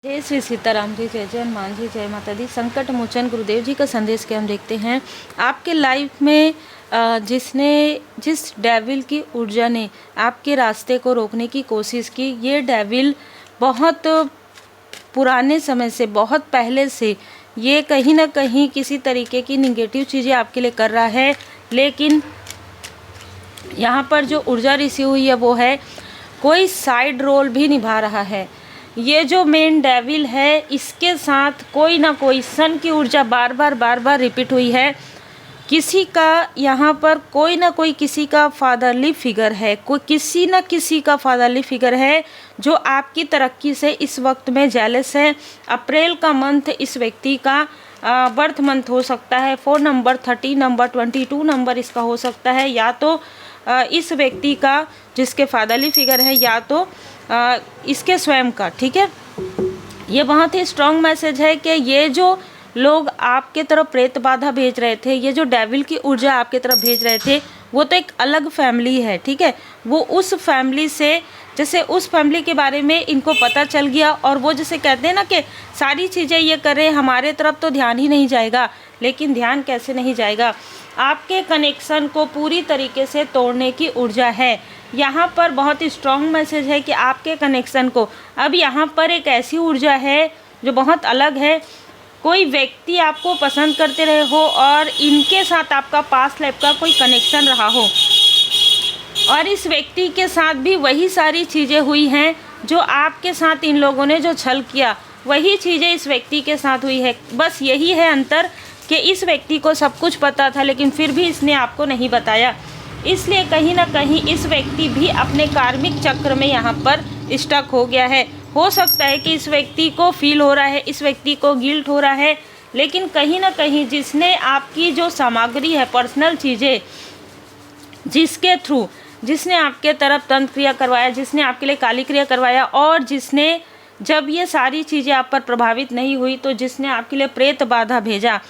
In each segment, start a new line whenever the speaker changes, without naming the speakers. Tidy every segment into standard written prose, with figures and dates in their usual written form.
जय श्री सीताराम जी, जय जय हनुमान जी, जय माता दी। संकट मोचन गुरुदेव जी का संदेश के हम देखते हैं। आपके लाइफ में जिस डेविल की ऊर्जा ने आपके रास्ते को रोकने की कोशिश की, ये डेविल बहुत पुराने समय से, बहुत पहले से ये कहीं ना कहीं किसी तरीके की निगेटिव चीज़ें आपके लिए कर रहा है। लेकिन यहाँ पर जो ऊर्जा रिसीव हुई है वो है कोई साइड रोल भी निभा रहा है। ये जो मेन डेविल है, इसके साथ कोई ना कोई सन की ऊर्जा बार बार रिपीट हुई है। किसी का यहाँ पर कोई ना कोई किसी का फादरली फिगर है, कोई किसी ना किसी का फादरली फिगर है जो आपकी तरक्की से इस वक्त में जेलस है। अप्रैल का मंथ इस व्यक्ति का बर्थ मंथ हो सकता है। 4 नंबर, 30 नंबर, 22 नंबर इसका हो सकता है। या तो इस व्यक्ति का जिसके फादरली फिगर है, या तो इसके स्वयं का। ठीक है, ये बहुत ही स्ट्रॉन्ग मैसेज है कि ये जो लोग आपके तरफ प्रेत बाधा भेज रहे थे, ये जो डेविल की ऊर्जा आपके तरफ भेज रहे थे, वो तो एक अलग फैमिली है। ठीक है, वो उस फैमिली से, जैसे उस फैमिली के बारे में इनको पता चल गया, और वो जैसे कहते हैं ना कि सारी चीज़ें ये करें, हमारे तरफ तो ध्यान ही नहीं जाएगा। लेकिन ध्यान कैसे नहीं जाएगा, आपके कनेक्शन को पूरी तरीके से तोड़ने की ऊर्जा है। यहाँ पर बहुत ही स्ट्रॉन्ग मैसेज है कि आपके कनेक्शन को, अब यहाँ पर एक ऐसी ऊर्जा है जो बहुत अलग है। कोई व्यक्ति आपको पसंद करते रहे हो और इनके साथ आपका पास्ट लाइफ का कोई कनेक्शन रहा हो, और इस व्यक्ति के साथ भी वही सारी चीज़ें हुई हैं जो आपके साथ इन लोगों ने जो छल किया, वही चीज़ें इस व्यक्ति के साथ हुई है। बस यही है अंतर कि इस व्यक्ति को सब कुछ पता था, लेकिन फिर भी इसने आपको नहीं बताया। इसलिए कहीं ना कहीं इस व्यक्ति भी अपने कार्मिक चक्र में यहाँ पर स्टक हो गया है। हो सकता है कि इस व्यक्ति को फील हो रहा है, इस व्यक्ति को गिल्ट हो रहा है, लेकिन कहीं ना कहीं जिसने आपकी जो सामग्री है, पर्सनल चीज़ें, जिसके थ्रू, जिसने आपके तरफ तंत्र क्रिया करवाया, जिसने आपके लिए काली क्रिया करवाया, और जिसने जब ये सारी चीज़ें आप पर प्रभावित नहीं हुई तो जिसने आपके लिए प्रेत बाधा भेजा,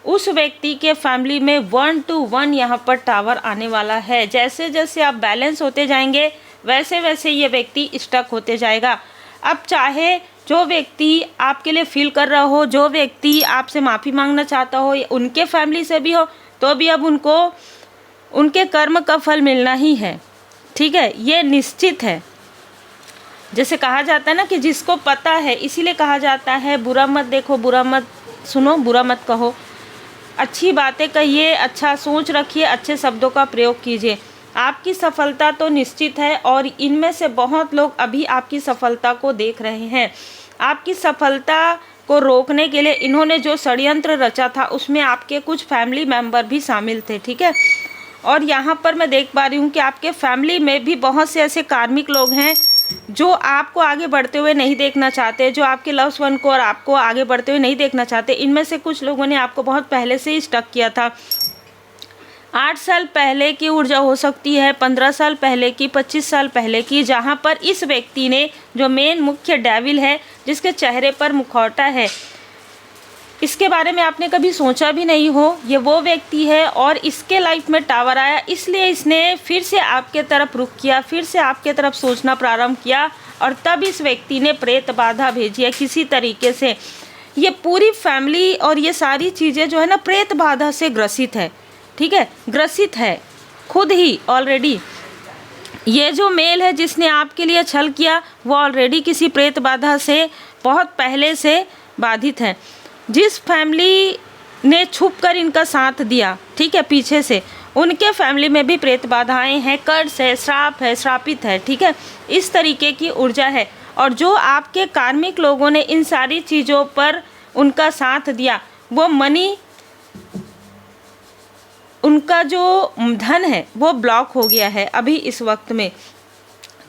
उस व्यक्ति के फैमिली में 1 to 1 यहाँ पर टावर आने वाला है। जैसे जैसे आप बैलेंस होते जाएंगे, वैसे वैसे ये व्यक्ति स्टक होते जाएगा। अब चाहे जो व्यक्ति आपके लिए फील कर रहा हो, जो व्यक्ति आपसे माफ़ी मांगना चाहता हो, उनके फैमिली से भी हो, तो भी अब उनको उनके कर्म का फल मिलना ही है। ठीक है, ये निश्चित है। जैसे कहा जाता है ना कि जिसको पता है, इसीलिए कहा जाता है बुरा मत देखो, बुरा मत सुनो, बुरा मत कहो, अच्छी बातें कहिए, अच्छा सोच रखिए, अच्छे शब्दों का प्रयोग कीजिए। आपकी सफलता तो निश्चित है, और इनमें से बहुत लोग अभी आपकी सफलता को देख रहे हैं। आपकी सफलता को रोकने के लिए इन्होंने जो षड्यंत्र रचा था, उसमें आपके कुछ फैमिली मेंबर भी शामिल थे। ठीक है, और यहाँ पर मैं देख पा रही हूँ कि आपके फैमिली में भी बहुत से ऐसे कार्मिक लोग हैं जो आपको आगे बढ़ते हुए नहीं देखना चाहते, जो आपके लव्स वन को और आपको आगे बढ़ते हुए नहीं देखना चाहते। इनमें से कुछ लोगों ने आपको बहुत पहले से ही स्टक किया था। 8 साल पहले की ऊर्जा हो सकती है, 15 साल पहले की, 25 साल पहले की, जहाँ पर इस व्यक्ति ने, जो मेन मुख्य डेविल है, जिसके चेहरे पर मुखौटा है, इसके बारे में आपने कभी सोचा भी नहीं हो, ये वो व्यक्ति है। और इसके लाइफ में टावर आया, इसलिए इसने फिर से आपके तरफ रुख किया, फिर से आपके तरफ सोचना प्रारंभ किया, और तब इस व्यक्ति ने प्रेत बाधा भेजी है किसी तरीके से। ये पूरी फैमिली और ये सारी चीज़ें जो है ना, प्रेत बाधा से ग्रसित है। ठीक है, ग्रसित है खुद ही ऑलरेडी। ये जो मेल है जिसने आपके लिए छल किया, वो ऑलरेडी किसी प्रेत बाधा से बहुत पहले से बाधित है। जिस फैमिली ने छुप कर इनका साथ दिया, ठीक है, पीछे से, उनके फैमिली में भी प्रेत बाधाएं हैं, कर्ज है, श्राप है, श्रापित है। ठीक है, इस तरीके की ऊर्जा है। और जो आपके कार्मिक लोगों ने इन सारी चीज़ों पर उनका साथ दिया, वो मनी, उनका जो धन है वो ब्लॉक हो गया है अभी इस वक्त में।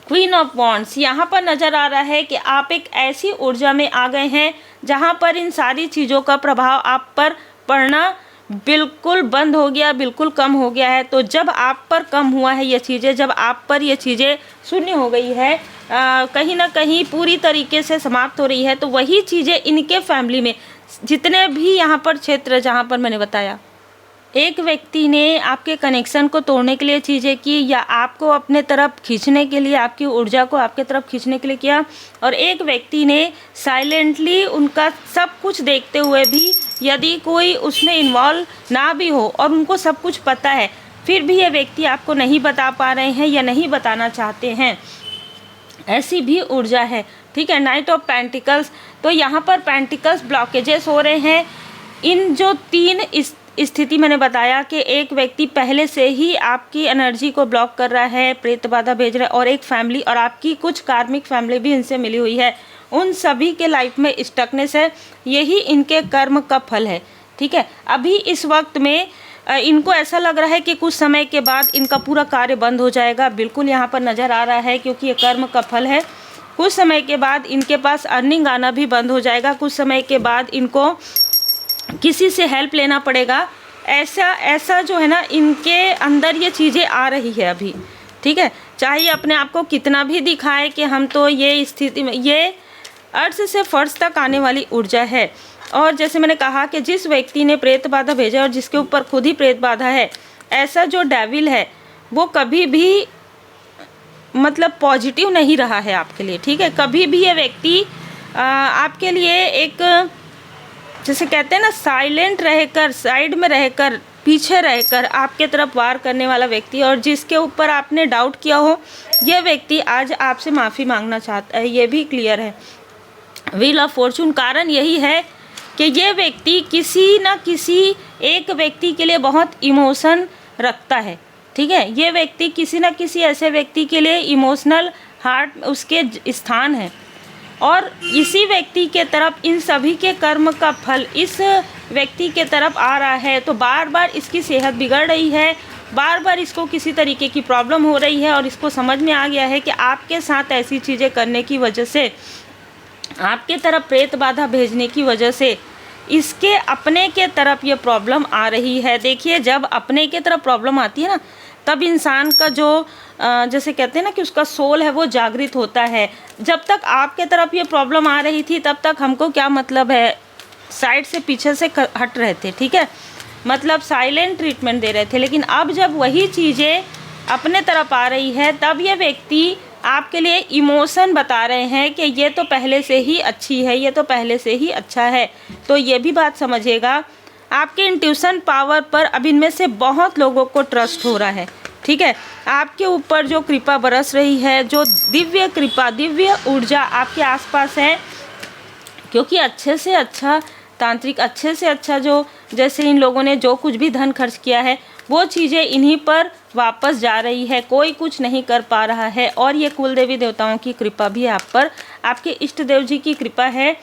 क्वीन ऑफ वॉन्ड्स यहाँ पर नज़र आ रहा है कि आप एक ऐसी ऊर्जा में आ गए हैं जहाँ पर इन सारी चीज़ों का प्रभाव आप पर पड़ना बिल्कुल बंद हो गया, बिल्कुल कम हो गया है। तो जब आप पर कम हुआ है ये चीज़ें, जब आप पर ये चीज़ें शून्य हो गई है, कहीं ना कहीं पूरी तरीके से समाप्त हो रही है, तो वही चीज़ें इनके फैमिली में, जितने भी यहाँ पर क्षेत्र जहाँ पर मैंने बताया, एक व्यक्ति ने आपके कनेक्शन को तोड़ने के लिए चीज़ें की, या आपको अपने तरफ खींचने के लिए, आपकी ऊर्जा को आपके तरफ खींचने के लिए किया, और एक व्यक्ति ने साइलेंटली उनका सब कुछ देखते हुए भी, यदि कोई उसमें इन्वॉल्व ना भी हो और उनको सब कुछ पता है, फिर भी ये व्यक्ति आपको नहीं बता पा रहे हैं या नहीं बताना चाहते हैं, ऐसी भी ऊर्जा है। ठीक है, नाइट ऑफ पेंटिकल्स। तो यहाँ पर पेंटिकल्स ब्लॉकेजेस हो रहे हैं। इन जो 3 स्थिति मैंने बताया कि एक व्यक्ति पहले से ही आपकी एनर्जी को ब्लॉक कर रहा है, प्रेत बाधा भेज रहा है, और एक फैमिली, और आपकी कुछ कार्मिक फैमिली भी इनसे मिली हुई है, उन सभी के लाइफ में स्टकनेस है। यही इनके कर्म का फल है। ठीक है, अभी इस वक्त में इनको ऐसा लग रहा है कि कुछ समय के बाद इनका पूरा कार्य बंद हो जाएगा। बिल्कुल यहाँ पर नज़र आ रहा है, क्योंकि ये कर्म का फल है। कुछ समय के बाद इनके पास अर्निंग आना भी बंद हो जाएगा। कुछ समय के बाद इनको किसी से हेल्प लेना पड़ेगा। ऐसा जो है ना, इनके अंदर ये चीज़ें आ रही है अभी। ठीक है, चाहे अपने आप को कितना भी दिखाए कि हम तो ये स्थिति में, ये अर्थ से फर्श तक आने वाली ऊर्जा है। और जैसे मैंने कहा कि जिस व्यक्ति ने प्रेत बाधा भेजा और जिसके ऊपर खुद ही प्रेत बाधा है, ऐसा जो डेविल है वो कभी भी मतलब पॉजिटिव नहीं रहा है आपके लिए। ठीक है, कभी भी ये व्यक्ति आपके लिए एक, जैसे कहते हैं ना, साइलेंट रहकर, साइड में रहकर, पीछे रहकर आपके तरफ वार करने वाला व्यक्ति, और जिसके ऊपर आपने डाउट किया हो, ये व्यक्ति आज आपसे माफ़ी मांगना चाहता है। ये भी क्लियर है। व्हील ऑफ फॉर्चून, कारण यही है कि ये व्यक्ति किसी न किसी एक व्यक्ति के लिए बहुत इमोशन रखता है। ठीक है, ये व्यक्ति किसी न किसी ऐसे व्यक्ति के लिए इमोशनल हार्ट उसके स्थान है, और इसी व्यक्ति के तरफ इन सभी के कर्म का फल इस व्यक्ति के तरफ आ रहा है। तो बार बार इसकी सेहत बिगड़ रही है, बार बार इसको किसी तरीके की प्रॉब्लम हो रही है, और इसको समझ में आ गया है कि आपके साथ ऐसी चीज़ें करने की वजह से, आपके तरफ प्रेत बाधा भेजने की वजह से इसके अपने के तरफ ये प्रॉब्लम आ रही है। देखिए, जब अपने के तरफ प्रॉब्लम आती है ना, तब इंसान का जो जैसे कहते हैं ना कि उसका सोल है वो जागृत होता है। जब तक आपके तरफ ये प्रॉब्लम आ रही थी, तब तक हमको क्या मतलब है, साइड से, पीछे से हट रहे थे। ठीक है, मतलब साइलेंट ट्रीटमेंट दे रहे थे। लेकिन अब जब वही चीज़ें अपने तरफ आ रही है, तब ये व्यक्ति आपके लिए इमोशन बता रहे हैं कि ये तो पहले से ही अच्छी है, ये तो पहले से ही अच्छा है। तो ये भी बात समझिएगा, आपके इंट्यूशन पावर पर अब इनमें से बहुत लोगों को ट्रस्ट हो रहा है। ठीक है, आपके ऊपर जो कृपा बरस रही है, जो दिव्य कृपा, दिव्य ऊर्जा आपके आसपास है, क्योंकि अच्छे से अच्छा तांत्रिक, अच्छे से अच्छा जो, जैसे इन लोगों ने जो कुछ भी धन खर्च किया है, वो चीज़ें इन्हीं पर वापस जा रही है। कोई कुछ नहीं कर पा रहा है। और ये कुल देवी देवताओं की कृपा भी आप पर, आपके इष्ट देव जी की कृपा है,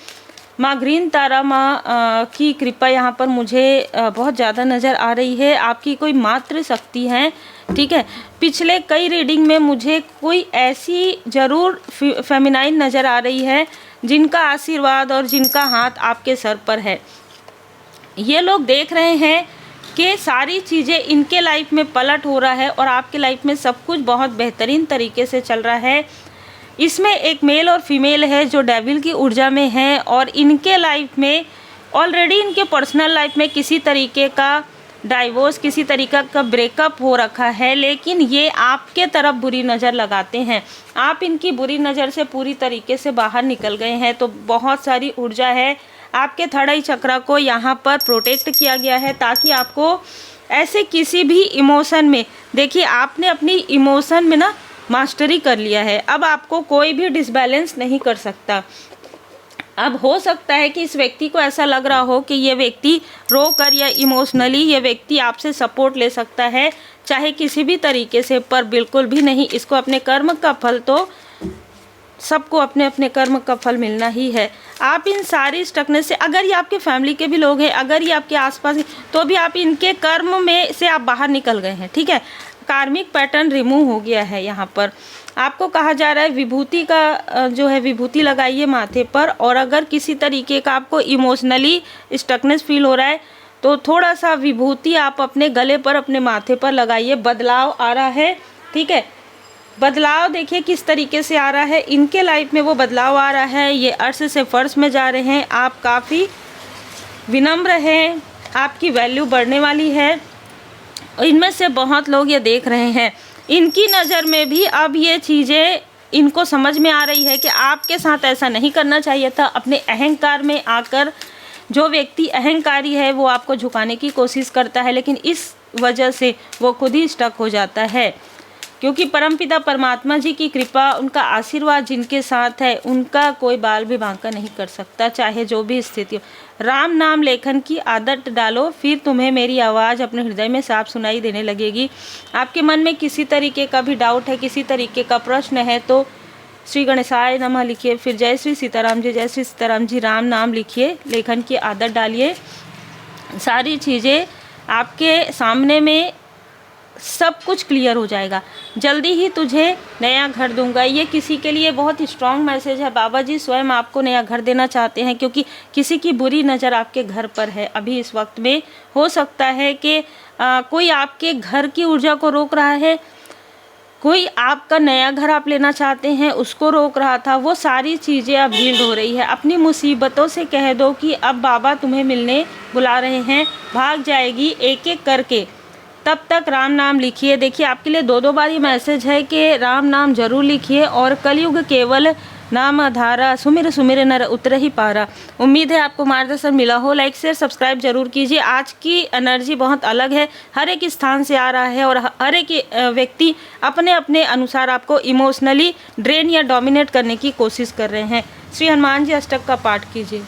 माँ ग्रीन तारा माँ की कृपा यहाँ पर मुझे बहुत ज़्यादा नज़र आ रही है। आपकी कोई मातृ शक्ति है। ठीक है, पिछले कई रीडिंग में मुझे कोई ऐसी ज़रूर फेमिनाइन नज़र आ रही है जिनका आशीर्वाद और जिनका हाथ आपके सर पर है। ये लोग देख रहे हैं कि सारी चीज़ें इनके लाइफ में पलट हो रहा है और आपके लाइफ में सब कुछ बहुत बेहतरीन तरीके से चल रहा है। इसमें एक मेल और फीमेल है जो डेविल की ऊर्जा में है, और इनके लाइफ में ऑलरेडी, इनके पर्सनल लाइफ में किसी तरीके का डाइवोर्स, किसी तरीका का ब्रेकअप हो रखा है। लेकिन ये आपके तरफ बुरी नज़र लगाते हैं, आप इनकी बुरी नज़र से पूरी तरीके से बाहर निकल गए हैं। तो बहुत सारी ऊर्जा है, आपके थर्ड आई चक्रा को यहाँ पर प्रोटेक्ट किया गया है, ताकि आपको ऐसे किसी भी इमोशन में, देखिए आपने अपनी इमोशन में ना मास्टरी कर लिया है। अब आपको कोई भी डिसबैलेंस नहीं कर सकता। अब हो सकता है कि इस व्यक्ति को ऐसा लग रहा हो कि ये व्यक्ति रो कर या इमोशनली ये व्यक्ति आपसे सपोर्ट ले सकता है, चाहे किसी भी तरीके से, पर बिल्कुल भी नहीं। इसको अपने कर्म का फल, तो सबको अपने अपने कर्म का फल मिलना ही है। आप इन सारी स्टकनेस से, अगर ये आपके फैमिली के भी लोग हैं, अगर ये आपके आसपास हैं, तो भी आप इनके कर्म में से आप बाहर निकल गए हैं। ठीक है, कार्मिक पैटर्न रिमूव हो गया है। यहाँ पर आपको कहा जा रहा है विभूति का जो है, विभूति लगाइए माथे पर, और अगर किसी तरीके का आपको इमोशनली स्टकनेस फील हो रहा है, तो थोड़ा सा विभूति आप अपने गले पर, अपने माथे पर लगाइए। बदलाव आ रहा है। ठीक है, बदलाव देखिए किस तरीके से आ रहा है। इनके लाइफ में वो बदलाव आ रहा है। ये अर्श से फर्श में जा रहे हैं। आप काफ़ी विनम्र हैं, आपकी वैल्यू बढ़ने वाली है। इनमें से बहुत लोग ये देख रहे हैं, इनकी नज़र में भी अब ये चीज़ें इनको समझ में आ रही है कि आपके साथ ऐसा नहीं करना चाहिए था। अपने अहंकार में आकर जो व्यक्ति अहंकारी है वो आपको झुकाने की कोशिश करता है, लेकिन इस वजह से वो खुद ही स्टक हो जाता है, क्योंकि परमपिता परमात्मा जी की कृपा, उनका आशीर्वाद जिनके साथ है, उनका कोई बाल भी बांका नहीं कर सकता, चाहे जो भी स्थिति हो। राम नाम लेखन की आदत डालो, फिर तुम्हें मेरी आवाज़ अपने हृदय में साफ सुनाई देने लगेगी। आपके मन में किसी तरीके का भी डाउट है, किसी तरीके का प्रश्न है, तो श्री गणेशाय नमः लिखिए, फिर जय श्री सीताराम जी, जय श्री सीताराम जी, राम नाम लिखिए, लेखन की आदत डालिए। सारी चीज़ें आपके सामने में सब कुछ क्लियर हो जाएगा। जल्दी ही तुझे नया घर दूंगा, ये किसी के लिए बहुत ही स्ट्रॉन्ग मैसेज है। बाबा जी स्वयं आपको नया घर देना चाहते हैं, क्योंकि किसी की बुरी नज़र आपके घर पर है। अभी इस वक्त में हो सकता है कि कोई आपके घर की ऊर्जा को रोक रहा है, कोई आपका नया घर आप लेना चाहते हैं उसको रोक रहा था। वो सारी चीज़ें अब हील्ड हो रही है। अपनी मुसीबतों से कह दो कि अब बाबा तुम्हें मिलने बुला रहे हैं, भाग जाएगी एक एक करके। तब तक राम नाम लिखिए। देखिए आपके लिए दो बार ये मैसेज है कि राम नाम जरूर लिखिए, और कलयुग केवल नाम आधारा, सुमिर सुमिर नर उतर ही पारा। उम्मीद है आपको मार्गदर्शन मिला हो। लाइक शेयर सब्सक्राइब जरूर कीजिए। आज की एनर्जी बहुत अलग है, हर एक स्थान से आ रहा है, और हर एक व्यक्ति अपने अपने अनुसार आपको इमोशनली ड्रेन या डोमिनेट करने की कोशिश कर रहे हैं। श्री हनुमान जी अष्टक का पाठ कीजिए।